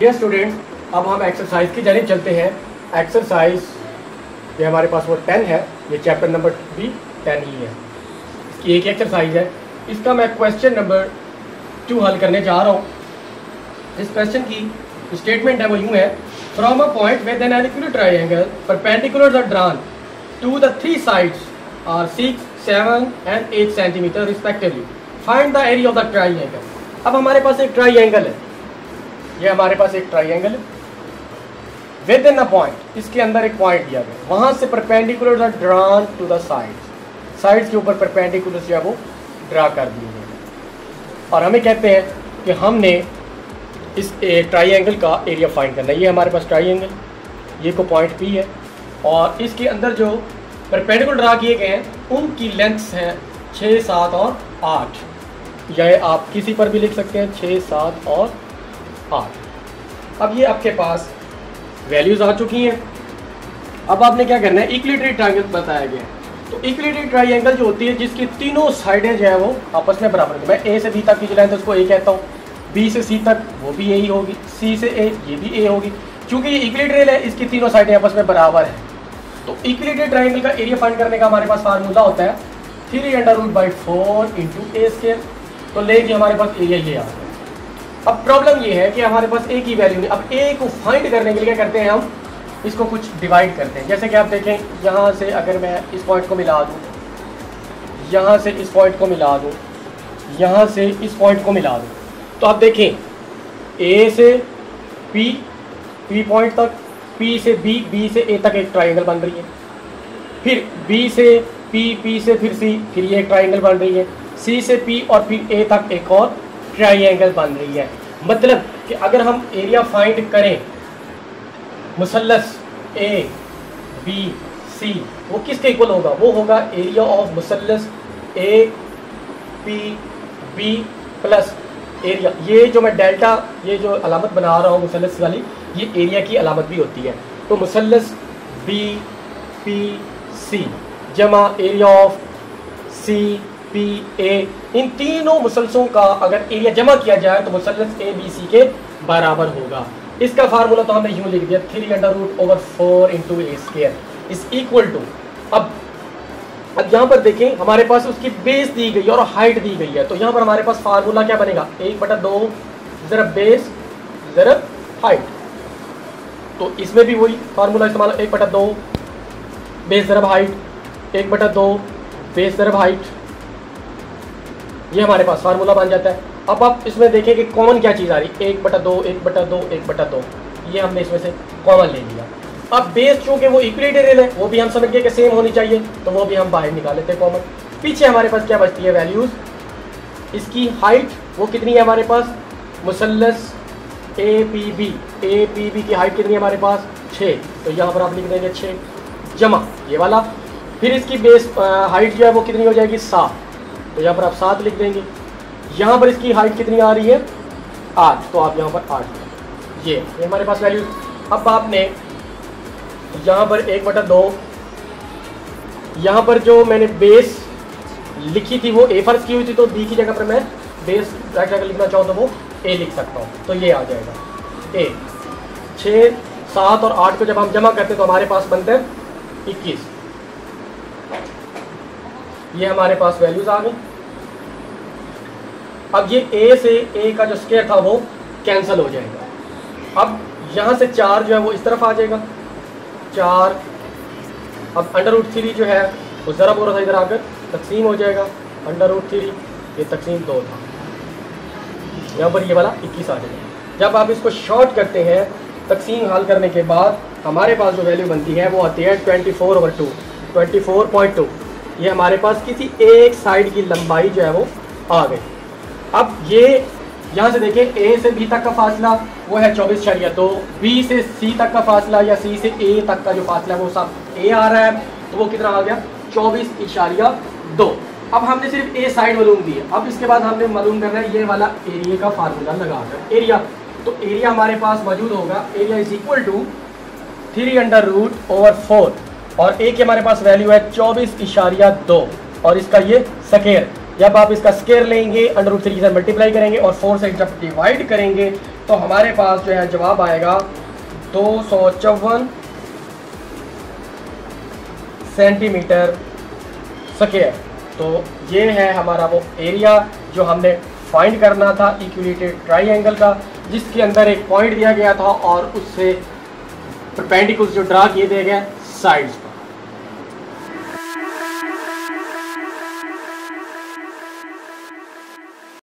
Dear student, अब हम exercise की जानिब चलते हैं। एक्सरसाइज ये हमारे पास वो 10 है, ये चैप्टर नंबर भी 10 ही है। इसकी एक एक्सरसाइज है, इसका मैं क्वेश्चन नंबर 2 हल करने जा रहा हूँ। इस क्वेश्चन की स्टेटमेंट है वो यूँ है, from a point with an equilateral triangle perpendiculars are drawn to the three sides are 6, 7 and 8 centimetre respectively, find the area of the triangle. अब हमारे पास एक ट्रायंगल है, ये हमारे पास एक ट्रायंगल है विद इन अ पॉइंट, इसके अंदर एक पॉइंट दिया गया, वहाँ से perpendiculars are drawn to the sides, sides के ऊपर परपेंडिकुलर्स जो है वो ड्रा कर दिए गए और हमें कहते हैं कि हमने इस ट्रायंगल का एरिया फाइंड करना है। ये हमारे पास ट्रायंगल, ये को पॉइंट P है और इसके अंदर जो परपेंडिकुलर ड्रा किए गए हैं उनकी लेंथ्स हैं 6, 7 और 8। यह आप किसी पर भी लिख सकते हैं, 6, 7 और 8। अब ये आपके पास वैल्यूज आ चुकी हैं। अब आपने क्या करना है, इक्विलैटरल ट्रायंगल बताया गया है। तो इक्विलैटरल ट्रायंगल जो होती है जिसकी तीनों साइडें जो है वो आपस में बराबर है। मैं A से B तक की जो लेंथ है उसको A कहता हूँ, B से C तक वो भी A ही होगी, C से A ये भी A होगी। क्योंकि ये इक्विलैटरल है, इसकी तीनों साइडें आपस में बराबर है। तो इक्विलैटरल ट्रायंगल का एरिया फाइंड करने का हमारे पास फार्मूला होता है 3√4 × A²। तो लेकिन हमारे पास एरिया ये आ गया। अब प्रॉब्लम ये है कि हमारे पास A की वैल्यू नहीं। अब A को फाइंड करने के लिए क्या करते हैं, हम इसको कुछ डिवाइड करते हैं। जैसे कि आप देखें, यहाँ से अगर मैं इस पॉइंट को मिला दूँ, यहाँ से इस पॉइंट को मिला दूँ, यहाँ से इस पॉइंट को मिला दूँ, तो आप देखें A से P पॉइंट तक, P से B से A तक एक ट्रायंगल बन रही है। फिर B से P से फिर C, फिर ये एक ट्रायंगल बन रही है। C से P और फिर A तक एक और ट्रायंगल बन रही है। मतलब कि अगर हम एरिया फाइंड करें मुसल्लस A B C, वो किसके इक्वल होगा? वो होगा एरिया ऑफ मुसल्लस A P B plus area. ये जो मैं डेल्टा, ये जो अलामत बना रहा हूँ मुसल्लस वाली, ये एरिया की अलामत भी होती है। तो मुसल्लस B P C जमा area of C P A, इन तीनों मुसल्सलों का अगर एरिया जमा किया जाए तो मुसल्लस A B C के बराबर होगा। इसका फार्मूला तो हमने यूँ लिख दिया 3√4 × A² इज इक्वल टू। अब यहाँ पर देखें, हमारे पास उसकी बेस दी गई है और हाइट दी गई है। तो यहाँ पर हमारे पास फार्मूला क्या बनेगा, 1/2 ज़रब बेस ज़रब हाइट। तो इसमें भी वही फार्मूला इस्तेमाल, 1/2 बेस ज़रब हाइट, 1/2 बेस ज़रब हाइट। ये हमारे पास फार्मूला बन जाता है। अब आप इसमें देखें कि कॉमन क्या चीज़ आ रही है, 1/2 1/2 1/2, ये हमने इसमें से कॉमन ले लिया। अब बेस चूँकि वो इक्विलैटरल है, वो भी हम समझ गए कि सेम होनी चाहिए, तो वो भी हम बाहर निकाल लेते हैं कॉमन। पीछे हमारे पास क्या बचती है वैल्यूज़, इसकी हाइट वो कितनी है हमारे पास, मुसल्लस APB की हाइट कितनी है हमारे पास, 6। तो यहाँ पर आप लिख देंगे 6 जमा ये वाला। फिर इसकी बेस हाइट जो है वो कितनी हो जाएगी, 7। तो यहाँ पर आप 7 लिख देंगे। यहाँ पर इसकी हाइट कितनी आ रही है, 8। तो आप यहाँ पर 8, ये हमारे पास वैल्यू। अब आपने यहाँ पर 1/2, यहाँ पर जो मैंने बेस लिखी थी वो A फर्ज की हुई थी, तो B की जगह पर मैं बेस राइट अगर लिखना चाहूँ तो वो A लिख सकता हूँ। तो ये आ जाएगा A। 6, 7 और 8 को जब हम जमा करते हैं तो हमारे पास बनते हैं 21। ये हमारे पास वैल्यूज आ गई। अब ये A से A का जो स्क्वायर था वो कैंसिल हो जाएगा। अब यहाँ से 4 जो है वो इस तरफ आ जाएगा, 4। अब √3 जो है वो ज़रा बोरा था, इधर आकर तकसीम हो जाएगा, √3 ये तकसीम 2 था, यहाँ पर ये वाला 21 आ जाएगा। जब आप इसको शॉर्ट करते हैं तकसीम हल करने के बाद, हमारे पास जो वैल्यू बनती है वो आती है 24/2, 24.2। ये हमारे पास किसी एक साइड की लंबाई जो है वो आ गई। अब ये यहाँ से देखें, A से B तक का फासला वो है 24.2, B से C तक का फासला या C से A तक का जो फासला है वो सब A आ रहा है, तो वो कितना आ गया, 24.2। अब हमने सिर्फ A साइड मालूम दी है। अब इसके बाद हमने मालूम करना है ये वाला एरिया का फार्मूला लगाकर एरिया। तो एरिया हमारे पास मौजूद होगा, एरिया इज इक्वल टू 3√4 और A की हमारे पास वैल्यू है 24.2 और इसका ये स्क्वायर। जब आप इसका स्क्वायर लेंगे √3 से मल्टीप्लाई करेंगे और 4 से जब डिवाइड करेंगे तो हमारे पास जो है जवाब आएगा 254 सेंटीमीटर स्क्वायर। तो ये है हमारा वो एरिया जो हमने फाइंड करना था इक्विलेटरल ट्राइंगल का, जिसके अंदर एक पॉइंट दिया गया था और उससे परपेंडिकुलर जो ड्रा किए दिए गए साइड्स पर।